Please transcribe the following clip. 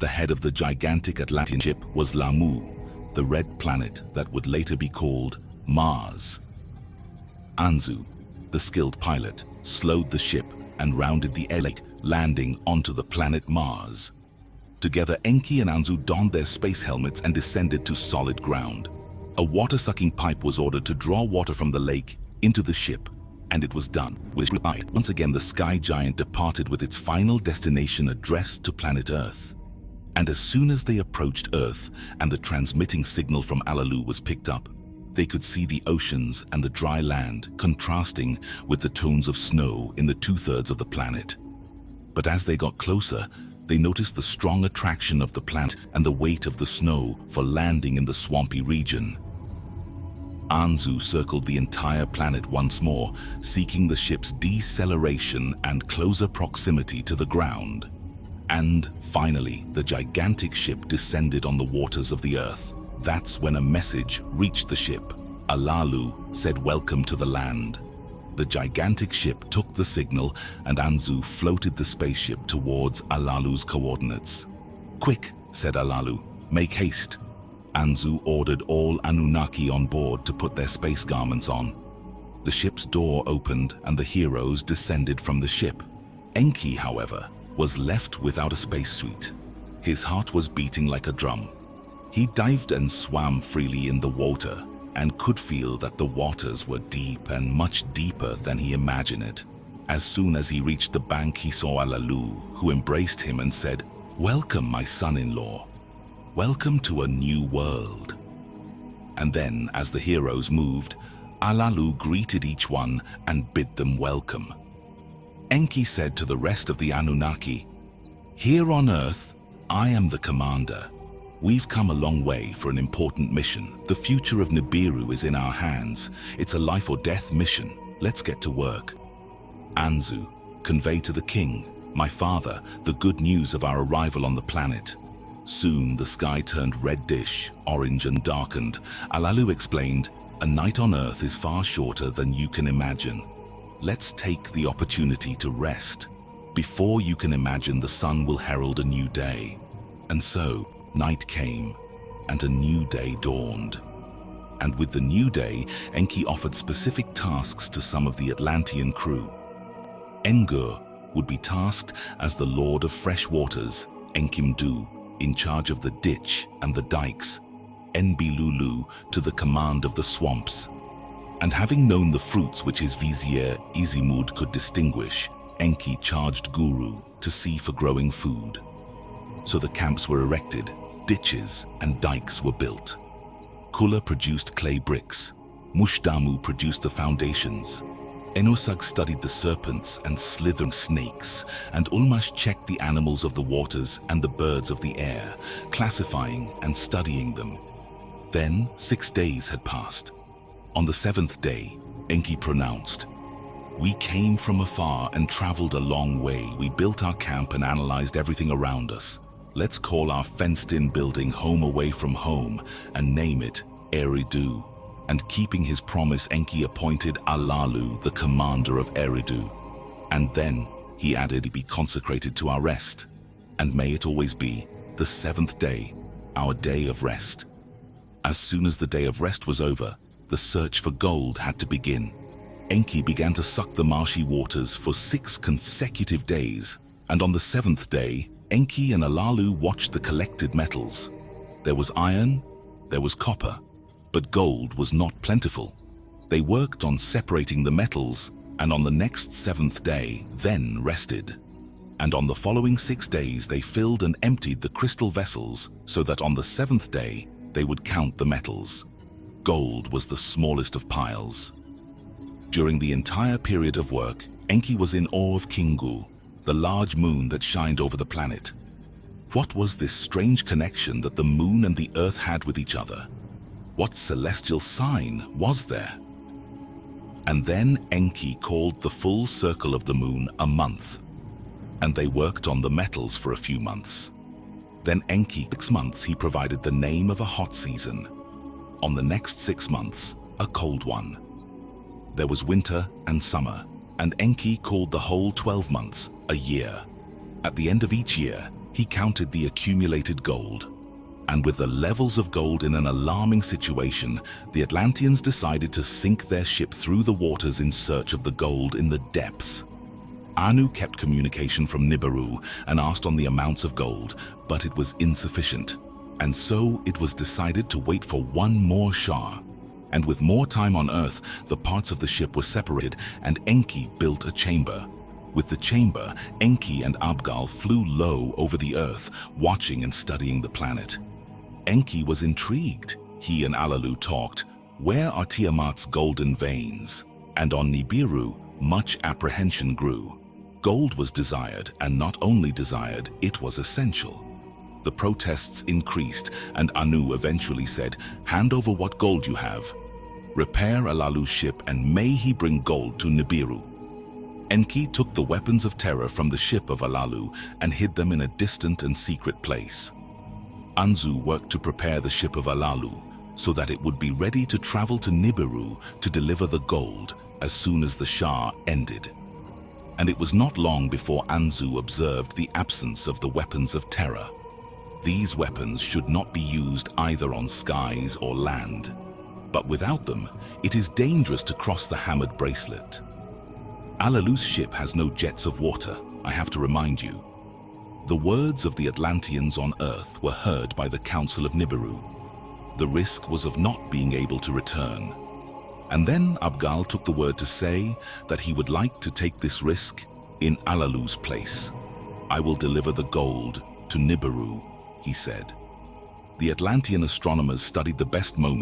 the head of the gigantic Atlantean ship was Lamu, the red planet that would later be called Mars. Anzu, the skilled pilot, slowed the ship and rounded the air lake, landing onto the planet Mars. Together, Enki and Anzu donned their space helmets and descended to solid ground. A water-sucking pipe was ordered to draw water from the lake into the ship, and it was done. Once again, the sky giant departed with its final destination addressed to planet Earth. And as soon as they approached Earth and the transmitting signal from Alalu was picked up, they could see the oceans and the dry land contrasting with the tones of snow in the two-thirds of the planet. But as they got closer, they noticed the strong attraction of the planet and the weight of the snow for landing in the swampy region. Anzu circled the entire planet once more, seeking the ship's deceleration and closer proximity to the ground. And finally, the gigantic ship descended on the waters of the Earth. That's when a message reached the ship. Alalu said, "Welcome to the land." The gigantic ship took the signal, and Anzu floated the spaceship towards Alalu's coordinates. "Quick," said Alalu, "make haste." Anzu ordered all Anunnaki on board to put their space garments on. The ship's door opened and the heroes descended from the ship. Enki, however, was left without a spacesuit. His heart was beating like a drum. He dived and swam freely in the water and could feel that the waters were deep and much deeper than he imagined it. As soon as he reached the bank, he saw Alalu, who embraced him and said, "Welcome, my son-in-law. Welcome to a new world." And then, as the heroes moved, Alalu greeted each one and bid them welcome. Enki said to the rest of the Anunnaki, "Here on Earth, I am the commander. We've come a long way for an important mission. The future of Nibiru is in our hands. It's a life or death mission. Let's get to work." Anzu, "Convey to the king, my father, the good news of our arrival on the planet." Soon the sky turned reddish, orange and darkened. Alalu explained, "A night on Earth is far shorter than you can imagine. Let's take the opportunity to rest. Before you can imagine, the sun will herald a new day." And so, night came, and a new day dawned. And with the new day, Enki offered specific tasks to some of the Atlantean crew. Engur would be tasked as the Lord of Fresh Waters, Enkimdu, in charge of the ditch and the dikes, Enbilulu to the command of the swamps. And having known the fruits which his vizier Izimud could distinguish, Enki charged Guru to see for growing food. So the camps were erected, ditches and dikes were built. Kula produced clay bricks, Mushdamu produced the foundations, Enosag studied the serpents and slithering snakes, and Ulmash checked the animals of the waters and the birds of the air, classifying and studying them. Then 6 days had passed. On the 7th day, Enki pronounced, "We came from afar and traveled a long way. We built our camp and analyzed everything around us. Let's call our fenced-in building home away from home and name it Eridu." And keeping his promise, Enki appointed Alalu the commander of Eridu. And then he added, "Be consecrated to our rest, and may it always be the 7th day, our day of rest." As soon as the day of rest was over, the search for gold had to begin. Enki began to suck the marshy waters for 6 consecutive days, and on the 7th day, Enki and Alalu watched the collected metals. There was iron, there was copper, but gold was not plentiful. They worked on separating the metals, and on the next 7th day, then rested. And on the following 6 days, they filled and emptied the crystal vessels so that on the 7th day, they would count the metals. Gold was the smallest of piles. During the entire period of work, Enki was in awe of Kingu, the large moon that shined over the planet. What was this strange connection that the moon and the earth had with each other? What celestial sign was there? And then Enki called the full circle of the moon a month, and they worked on the metals for a few months. Then Enki, 6 months, he provided the name of a hot season. On the next 6 months, a cold one. There was winter and summer, and Enki called the whole 12 months a year. At the end of each year, He counted the accumulated gold. And with the levels of gold in an alarming situation, the Atlanteans decided to sink their ship through the waters in search of the gold in the depths. Anu kept communication from Nibiru and asked on the amounts of gold, but it was insufficient. And so it was decided to wait for one more Shah. And with more time on Earth, the parts of the ship were separated and Enki built a chamber. With the chamber, Enki and Abgal flew low over the Earth, watching and studying the planet. Enki was intrigued. He and Alalu talked, "Where are Tiamat's golden veins?" And on Nibiru, much apprehension grew. Gold was desired, and not only desired, it was essential. The protests increased, and Anu eventually said, "Hand over what gold you have. Repair Alalu's ship, and may he bring gold to Nibiru." Enki took the weapons of terror from the ship of Alalu and hid them in a distant and secret place. Anzu worked to prepare the ship of Alalu so that it would be ready to travel to Nibiru to deliver the gold as soon as the Shah ended. And it was not long before Anzu observed the absence of the weapons of terror. These weapons should not be used either on skies or land. But without them, it is dangerous to cross the hammered bracelet. Alalu's ship has no jets of water, I have to remind you. The words of the Atlanteans on Earth were heard by the Council of Nibiru. The risk was of not being able to return. And then Abgal took the word to say that he would like to take this risk in Alalu's place. "I will deliver the gold to Nibiru," he said. The Atlantean astronomers studied the best moment